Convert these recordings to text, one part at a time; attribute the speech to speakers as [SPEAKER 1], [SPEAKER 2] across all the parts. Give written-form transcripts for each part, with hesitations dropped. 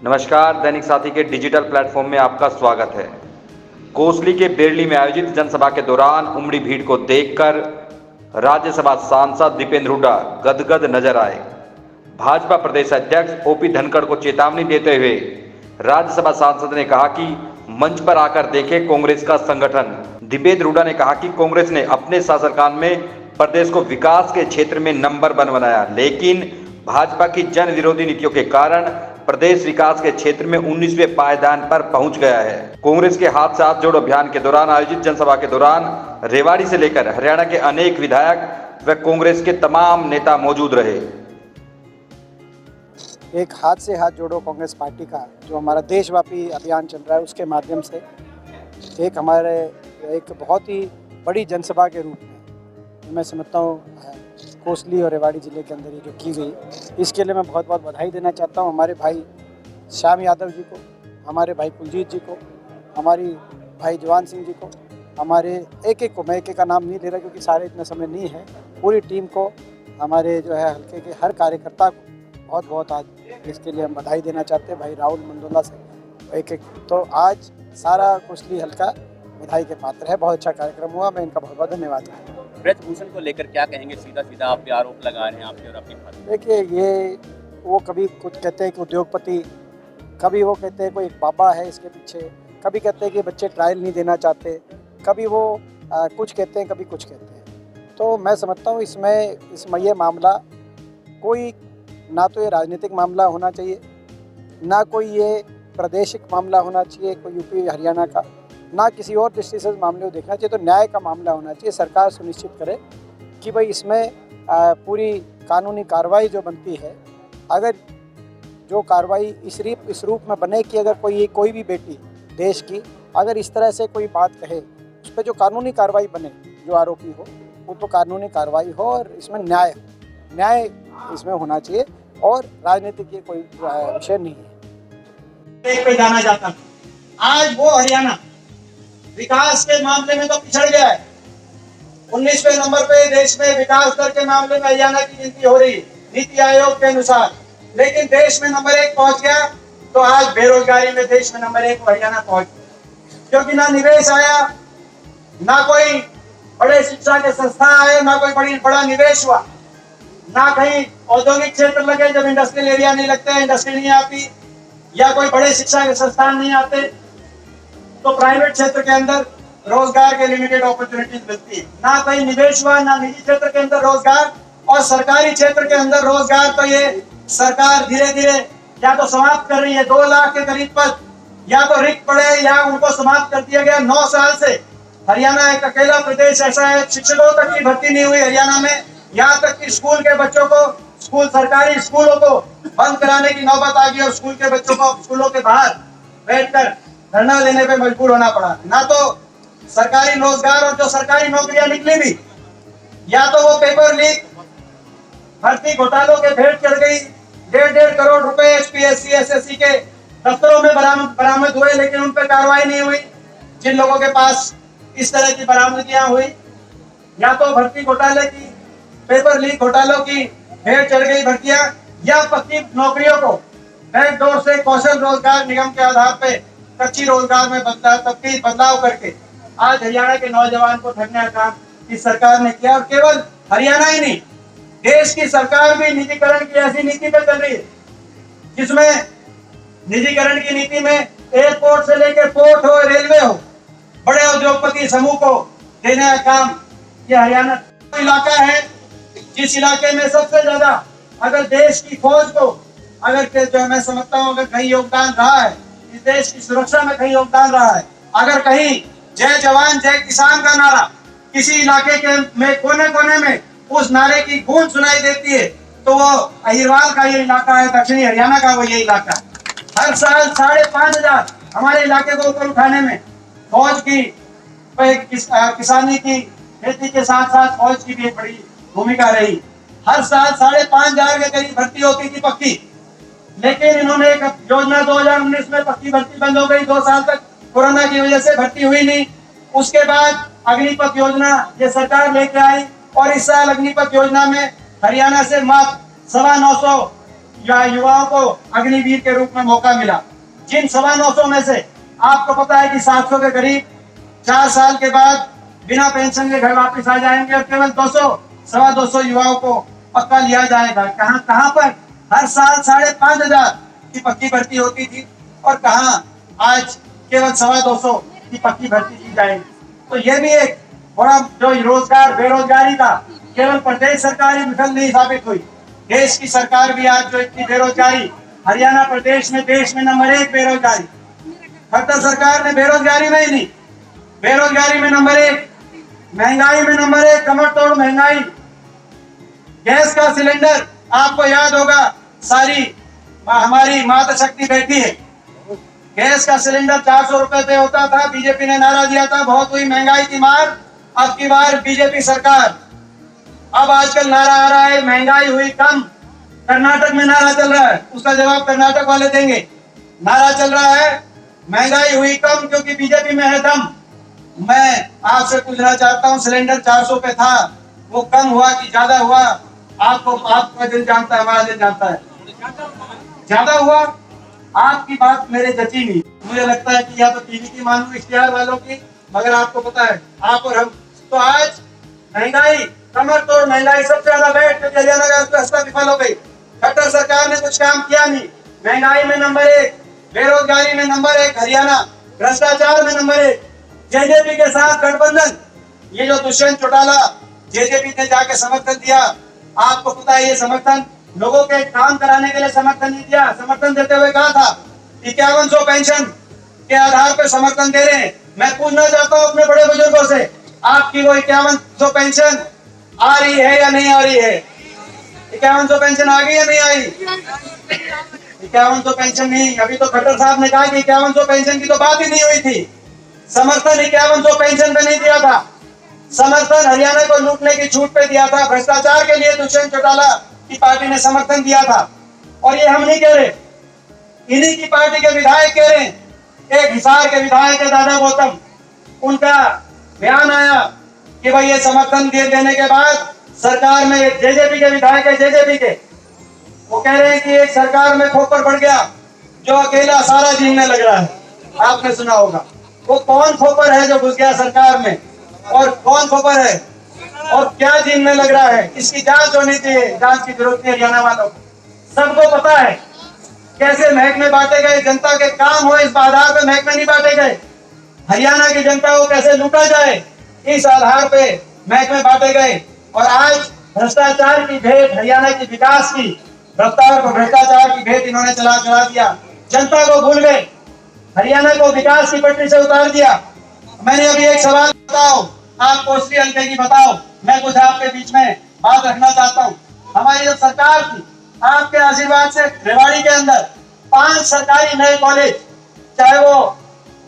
[SPEAKER 1] नमस्कार, दैनिक साथी के डिजिटल प्लेटफॉर्म में आपका स्वागत है। कोसली के बेरली में आयोजित जनसभा के दौरान उमड़ी भीड़ को देखकर राज्यसभा सांसद दीपेंद्र हुड्डा गदगद नजर आए। भाजपा प्रदेश अध्यक्ष ओपी धनखड़ को चेतावनी देते हुए राज्यसभा सांसद ने कहा कि मंच पर आकर देखे कांग्रेस का संगठन। दीपेंद्र हुड्डा ने कहा कि कांग्रेस ने अपने शासनकाल में प्रदेश को विकास के क्षेत्र में नंबर 1 बनाया, लेकिन भाजपा की जन विरोधी नीतियों के कारण प्रदेश विकास के क्षेत्र में 19वें पायदान पर पहुंच गया है। कांग्रेस के हाथ से हाथ जोड़ो अभियान के दौरान आयोजित जनसभा के दौरान रेवाड़ी से लेकर हरियाणा के अनेक विधायक व कांग्रेस के तमाम नेता मौजूद रहे।
[SPEAKER 2] एक हाथ से हाथ जोड़ो कांग्रेस पार्टी का जो हमारा देशव्यापी अभियान चल रहा है, उसके माध्यम से एक बहुत ही बड़ी जनसभा के रूप में मैं समझता हूँ कोसली और रेवाड़ी ज़िले के अंदर ये जो की गई, इसके लिए मैं बहुत बहुत बधाई देना चाहता हूँ हमारे भाई श्याम यादव जी को, हमारे भाई कुलजीत जी को, हमारी भाई जवान सिंह जी को, हमारे एक को मैं एक का नाम नहीं ले रहा क्योंकि सारे इतना समय नहीं है, पूरी टीम को, हमारे जो है हल्के के हर कार्यकर्ता को बहुत बहुत आज इसके लिए हम बधाई देना चाहते हैं। भाई राहुल मंडोला से एक तो आज सारा कोसली हल्का बधाई के पात्र है। बहुत अच्छा कार्यक्रम हुआ, मैं इनका बहुत बहुत धन्यवाद करता हूँ।
[SPEAKER 3] ब्रजभूषण को लेकर क्या कहेंगे? सीधा सीधा आप पे आरोप लगा रहे हैं आपके और अपनी भाषा।
[SPEAKER 2] देखिए, ये वो कभी कुछ कहते हैं कि उद्योगपति, कभी वो कहते हैं कोई एक बाबा है इसके पीछे, कभी कहते हैं कि बच्चे ट्रायल नहीं देना चाहते, कभी वो कुछ कहते हैं, कभी कुछ कहते हैं। तो मैं समझता हूँ इसमें ये मामला कोई ना तो ये राजनीतिक मामला होना चाहिए, ना कोई ये प्रादेशिक मामला होना चाहिए, कोई यूपी हरियाणा का, ना किसी और दृष्टि से मामले को देखना चाहिए। तो न्याय का मामला होना चाहिए। सरकार सुनिश्चित करे कि भाई इसमें पूरी कानूनी कार्रवाई जो बनती है, अगर जो कार्रवाई इस रूप में बने कि अगर कोई भी बेटी देश की अगर इस तरह से कोई बात कहे, उस पर जो कानूनी कार्रवाई बने, जो आरोपी हो वो तो कानूनी कार्रवाई हो और इसमें न्याय इसमें होना चाहिए और राजनीतिक ये कोई विषय नहीं है।
[SPEAKER 4] पे जाना जाता है। आज वो हरियाणा विकास के मामले में तो पिछड़ गया है। 19वें नंबर पे देश में विकास दर के मामले में हरियाणा की गिनती हो रही है नीति आयोग के अनुसार, लेकिन देश में नंबर 1 पहुंच गया। तो आज बेरोजगारी में देश में नंबर 1 हरियाणा पहुंच गया, क्योंकि ना निवेश आया, ना कोई बड़े शिक्षा के संस्थान आए, ना कोई बड़ा निवेश हुआ, ना कहीं औद्योगिक क्षेत्र लगे। जब इंडस्ट्रियल एरिया नहीं लगते, इंडस्ट्री नहीं आती या कोई बड़े शिक्षा के संस्थान नहीं आते, तो प्राइवेट क्षेत्र के अंदर रोजगार के लिमिटेड अपॉर्चुनिटीज मिलती है। ना कहीं निवेश हुआ, ना निजी क्षेत्र के अंदर रोजगार, और सरकारी क्षेत्र के अंदर रोजगार तो ये सरकार धीरे धीरे या तो समाप्त कर रही है। 2 लाख के करीब पद या तो रिक्त पड़े या उनको समाप्त कर दिया गया। 9 साल से हरियाणा एक अकेला प्रदेश ऐसा है, शिक्षकों तक की भर्ती नहीं हुई हरियाणा में। यहाँ तक कि स्कूल के बच्चों को सरकारी स्कूलों को बंद कराने की नौबत आ गई और स्कूल के बच्चों को स्कूलों के बाहर बैठकर धरना देने पे मजबूर होना पड़ा। ना तो सरकारी रोजगार और जो सरकारी नौकरियां निकली भी, या तो वो पेपर लीक, भर्ती घोटालों के भेंट चढ़ गई। 1.5 करोड़ रुपए एचपीएससी एसएससी के दफ्तरों में बरामद हुए, लेकिन उन पर कार्रवाई नहीं हुई। जिन लोगों के पास इस तरह की बरामदगियां हुई, या तो भर्ती घोटाले की, पेपर लीक घोटालों की भेंट चढ़ गई भर्तियां, या पक्की नौकरियों को बैकडोर से कौशल रोजगार निगम के आधार पे कच्ची रोजगार में बदलाव करके आज हरियाणा के नौजवान को ठगने का काम इस सरकार ने किया। और केवल हरियाणा ही नहीं, देश की सरकार भी निजीकरण की ऐसी नीति पे चल रही है जिसमें निजीकरण की नीति में एयरपोर्ट से लेकर पोर्ट हो, रेलवे हो, बड़े उद्योगपति समूह को देने का काम ये हरियाणा इलाका है जिस इलाके में सबसे ज्यादा अगर देश की फौज को जो मैं समझता हूँ अगर कहीं योगदान रहा है, इस देश की सुरक्षा में कहीं योगदान रहा है, अगर कहीं जय जवान जय किसान का नारा किसी इलाके के में कोने कोने में उस नारे की गूंज सुनाई देती है, तो वो अहिरवाल का ये इलाका है, दक्षिणी हरियाणा का वो ये इलाका है। हर साल 5,500 हमारे इलाके को ऊपर उठाने में फौज की किसानी की खेती के साथ साथ फौज की भी एक बड़ी भूमिका रही। हर साल 5,500 के करीब भर्ती होती थी पक्की, लेकिन इन्होंने एक योजना 2019 में पक्की भर्ती बंद हो गई। 2 साल तक कोरोना की वजह से भर्ती हुई नहीं। उसके बाद अग्निपथ योजना ये सरकार लेके आई और इस साल अग्निपथ योजना में हरियाणा से मात्र 925 युवाओं को अग्निवीर के रूप में मौका मिला। जिन 950 में से आपको पता है कि 700 के करीब 4 साल के बाद बिना पेंशन के घर वापस आ जाएंगे और केवल 200-225 युवाओं को पक्का लिया जाएगा। कहां पर हर साल 5,500 की पक्की भर्ती होती थी और कहां आज केवल 225 की पक्की भर्ती की जाएगी। तो यह भी एक बड़ा जो रोजगार बेरोजगारी था, केवल प्रदेश सरकार ही विफल नहीं साबित हुई, देश की सरकार भी आज जो इतनी बेरोजगारी, हरियाणा प्रदेश में देश में नंबर 1 बेरोजगारी, खट्टर सरकार ने बेरोजगारी में ही नहीं, बेरोजगारी में नंबर 1, महंगाई में नंबर 1, कमर तोड़ महंगाई। गैस का सिलेंडर आपको याद होगा, सारी हमारी माता शक्ति बैठी है, गैस का सिलेंडर 400 रुपए पे होता था। बीजेपी ने नारा दिया था बहुत हुई महंगाई की मार, अब की बार बीजेपी सरकार। अब आजकल नारा आ रहा है महंगाई हुई कम, कर्नाटक में नारा चल रहा है, उसका जवाब कर्नाटक वाले देंगे। नारा चल रहा है महंगाई हुई कम क्योंकि बीजेपी में है दम। मैं आपसे पूछना चाहता हूं, सिलेंडर 400 पे था, वो कम हुआ कि ज्यादा हुआ? आपका दिल जानता है, हमारा दिल जानता है, ज्यादा हुआ। आपकी बात मेरे जची नहीं, मुझे लगता है कि या तो टीवी की मानू इख्तियार वालों की, मगर आपको पता है आप और हम तो आज महंगाई, कमर तोड़ महंगाई, सबसे ज्यादा बैठ के हरियाणा का अर्थव्यवस्था विफल हो गई। खट्टर सरकार ने कुछ काम किया नहीं, महंगाई में नंबर 1, बेरोजगारी में नंबर 1 हरियाणा, भ्रष्टाचार में नंबर 1, जेजेपी के साथ गठबंधन। ये जो दुष्यंत चौटाला जेजेपी ने जाके समर्थन दिया, आपको पता है ये समर्थन लोगों के काम कराने के लिए समर्थन नहीं दिया, समर्थन देते हुए कहा था 5100 पेंशन के आधार पर समर्थन दे रहे हैं। मैं पूछना चाहता हूं अपने बड़े बुजुर्गों से, आपकी वो 5100 पेंशन आ रही है या नहीं आ रही है? 5100 पेंशन आ गई या नहीं आई? 5100 पेंशन नहीं, अभी तो खट्टर साहब ने कहा कि 5100 पेंशन की तो बात ही नहीं हुई थी। समर्थन 5100 पेंशन पे नहीं दिया था, समर्थन हरियाणा को लूटने की छूट पे दिया था, भ्रष्टाचार के लिए दुष्यंत चौटाला की पार्टी ने समर्थन दिया था। और ये हम नहीं कह रहे, इन्हीं की पार्टी के विधायक कह रहे हैं। एक हिसार के विधायक है दादा गौतम, उनका बयान आया कि भाई ये समर्थन देने के बाद सरकार में जेजेपी के विधायक है, जेजेपी के, वो कह रहे हैं कि एक सरकार में खोपड़ बढ़ गया जो अकेला सारा जीने लग रहा है। आपने सुना होगा, वो कौन खोपड़ है जो घुस गया सरकार में और कौन खोपड़ है और क्या जीने लग रहा है, इसकी जांच होनी चाहिए। जांच की जरूरत है हरियाणा वालों को, सबको पता है कैसे महकमे बांटे गए, जनता के काम हो इस आधार पे महकमे नहीं बांटे गए। हरियाणा की जनता को कैसे लूटा जाए इस आधार पे महकमे बांटे गए। और आज भ्रष्टाचार की भेंट, हरियाणा की विकास की रफ्तार को भ्रष्टाचार की भेंट इन्होंने चला दिया, जनता को भूल गए, हरियाणा को विकास की पटरी से उतार दिया। मैंने अभी एक सवाल, बताओ आप कोसली हल्के की, बताओ, मैं कुछ आपके बीच में बात रखना चाहता हूँ। हमारी जब सरकार थी, आपके आशीर्वाद से रेवाड़ी के अंदर 5 सरकारी नए कॉलेज, चाहे वो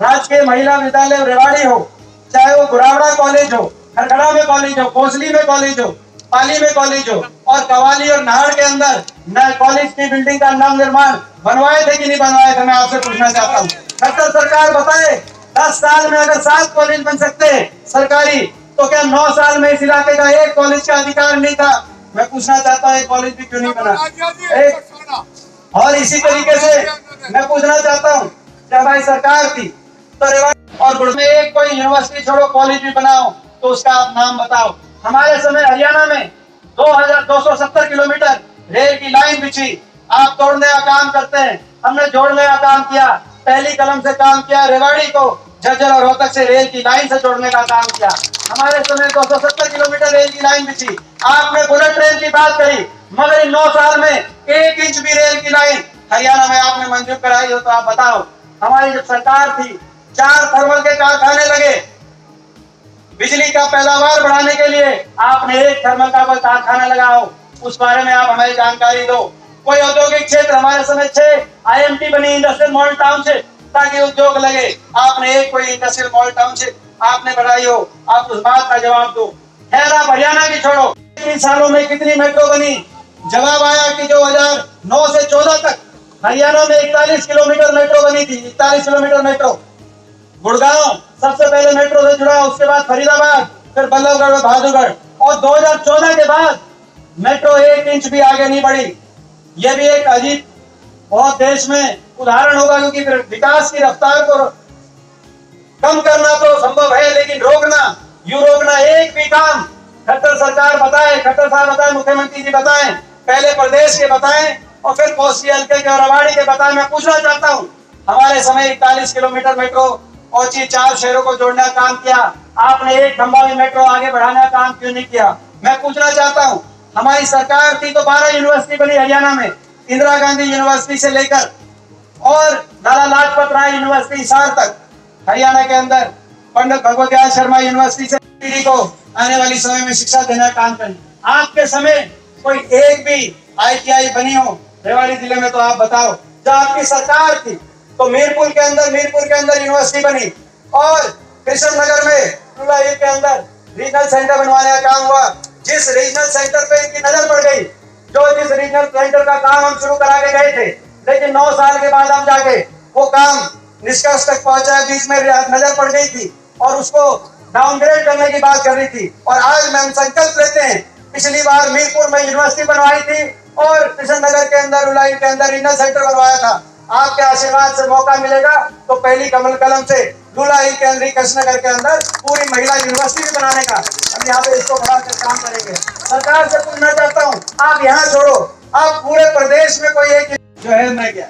[SPEAKER 4] राजकीय महिला विद्यालय रेवाड़ी हो, चाहे वो गुरावड़ा कॉलेज हो, खरखड़ा में कॉलेज हो, कोसली में कॉलेज हो, पाली में कॉलेज हो, और कवाली और नाहड़ के अंदर नए कॉलेज की बिल्डिंग का नव निर्माण बनवाए थे कि नहीं बनवाए थे? मैं आपसे पूछना चाहता हूँ। खट्टर सरकार बताए 10 साल में अगर 7 कॉलेज बन सकते हैं सरकारी, तो क्या 9 साल में इस इलाके का एक कॉलेज का अधिकार नहीं था? मैं पूछना चाहता हूँ एक कॉलेज भी क्यों नहीं बना? एक और इसी तरीके से मैं पूछना चाहता हूँ, जब हमारी सरकार थी तो रेवाड़ी और गुड़ में एक कोई यूनिवर्सिटी छोड़ो कॉलेज भी बनाओ तो उसका आप नाम बताओ। हमारे समय हरियाणा में 2270 किलोमीटर रेल की लाइन बिछी, आप तोड़ने का काम करते हैं, हमने जोड़ने का काम किया, पहली कलम से काम किया, रेवाड़ी को झज्जर और रोहतक से रेल की लाइन से जोड़ने का काम किया। हमारे समय 270 किलोमीटर रेल की लाइन बिछी। आपने बुलेट ट्रेन की बात करी, मगर इन 9 साल में 1 इंच भी रेल की लाइन हरियाणा में आपने मंजूर कराई हो तो आप बताओ। हमारी जब सरकार थी 4 थर्मल के कारखाने लगे, बिजली का पैदावार बढ़ाने के लिए आपने 1 थर्मल का कारखाना लगाओ, उस बारे में आप हमें जानकारी दो। कोई औद्योगिक क्षेत्र, हमारे समय 6 IMT बनी, इंडस्ट्रियल मॉडल टाउनशिप, ताकि उद्योग लगे, आपने एक कोई इंडस्ट्रियल मॉडल टाउनशिप आपने बढ़ाई हो? आप उस बात का जवाब दो। खैर आप हरियाणा की छोड़ो, 3 सालों में कितनी मेट्रो बनी? जवाब आया कि 2009 से 14 तक हरियाणा में 41 किलोमीटर मेट्रो बनी थी, 41 किलोमीटर मेट्रो। गुड़गांव सबसे पहले मेट्रो से जुड़ा, उसके बाद फरीदाबाद, फिर बल्लभगढ़, बहादुरगढ़, और 2014 के बाद मेट्रो 1 इंच भी आगे नहीं बढ़ी। यह भी एक अजीब बहुत देश में उदाहरण होगा, क्योंकि विकास की रफ्तार को कम करना तो संभव है, लेकिन रोकना एक भी काम खट्टर सरकार बताए, खट्टर साहब बताए, मुख्यमंत्री जी बताएं, पहले प्रदेश के बताएं और फिर कोसी हल्के के और अवाड़ी के बताएं। मैं पूछना चाहता हूं, हमारे समय 41 किलोमीटर मेट्रो पहुंची, 4 शहरों को जोड़ने का काम किया, आपने एक खंभा में मेट्रो आगे बढ़ाने का काम क्यों नहीं किया? मैं पूछना चाहता हूं, हमारी सरकार थी तो 12 यूनिवर्सिटी बनी हरियाणा में, इंदिरा गांधी यूनिवर्सिटी से लेकर और लाला लाजपत राय यूनिवर्सिटी हिसार तक, हरियाणा के अंदर पंडित भगवत दयाल शर्मा यूनिवर्सिटी से पीढ़ी को आने वाली समय में शिक्षा देने का काम करें। आपके समय कोई एक भी ITI बनी हो रेवाड़ी जिले में तो आप बताओ। जब आपकी सरकार थी तो मीरपुर के अंदर यूनिवर्सिटी बनी और कृष्णनगर में रुलाइल के अंदर रीजनल सेंटर बनवाने का काम हुआ। जिस रीजनल सेंटर पे इनकी नजर पड़ गई, जिस रीजनल सेंटर का काम हम शुरू करा के गए थे, लेकिन 9 साल के बाद हम जाके वो काम निष्कर्ष तक पहुंचा, बीच में नजर पड़ गई थी और उसको डाउनग्रेड करने की बात कर रही थी। और आज हम संकल्प लेते हैं, पिछली बार मीरपुर में यूनिवर्सिटी बनवाई थी और कृष्णनगर के अंदर रुलाइल के अंदर रीजनल सेंटर बनवाया था। आपके आशीर्वाद से मौका मिलेगा तो पहली कमल कलम से रुलाइल के अंदर, कृष्णनगर के अंदर पूरी महिला यूनिवर्सिटी बनाने का हम यहाँ पे इसको बढ़ाकर काम करेंगे। सरकार से पूछना चाहता हूँ, आप यहाँ छोड़ो, आप पूरे प्रदेश में कोई एक जो है मैं क्या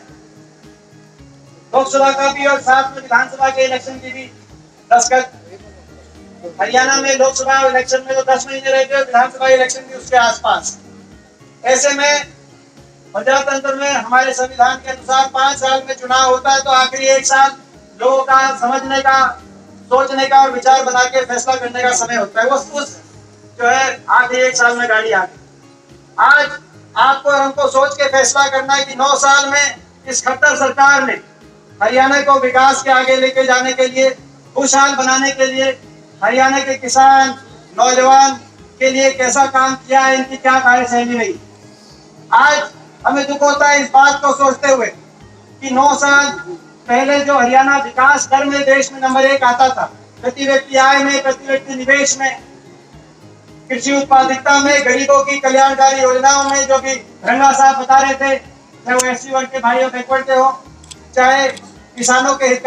[SPEAKER 4] लोकसभा का भी और साथ में विधानसभा के इलेक्शन की भी दस्तखत, हरियाणा में लोकसभा इलेक्शन में तो 10 महीने रहते हैं, विधानसभा इलेक्शन भी उसके आसपास। ऐसे में प्रजातंत्र में हमारे संविधान के अनुसार 5 साल में चुनाव होता है, तो आखिरी 1 साल लोगों का समझने का, सोचने का और विचार बना के फैसला करने का समय होता है। वो उस जो है आखिरी 1 साल में गाड़ी आ गई। आज आपको और हमको सोच के फैसला करना है कि 9 साल में इस खट्टर सरकार ने हरियाणा को विकास के आगे लेके जाने के लिए, खुशहाल बनाने के लिए, हरियाणा के किसान नौजवान के लिए कैसा काम किया है, इनकी क्या कार्यशैली रही। आज हमें दुख होता है इस बात को सोचते हुए कि 9 साल पहले जो हरियाणा विकास दर में देश में नंबर 1 आता था, प्रति व्यक्ति आय में, प्रति व्यक्ति निवेश में, कृषि उत्पादकता में, गरीबों की कल्याणकारी योजनाओं में, जो भी रंगा साहब बता रहे थे, चाहे वो SC वर्ग के भाई बैकवर्ड के हो, चाहे किसानों के हित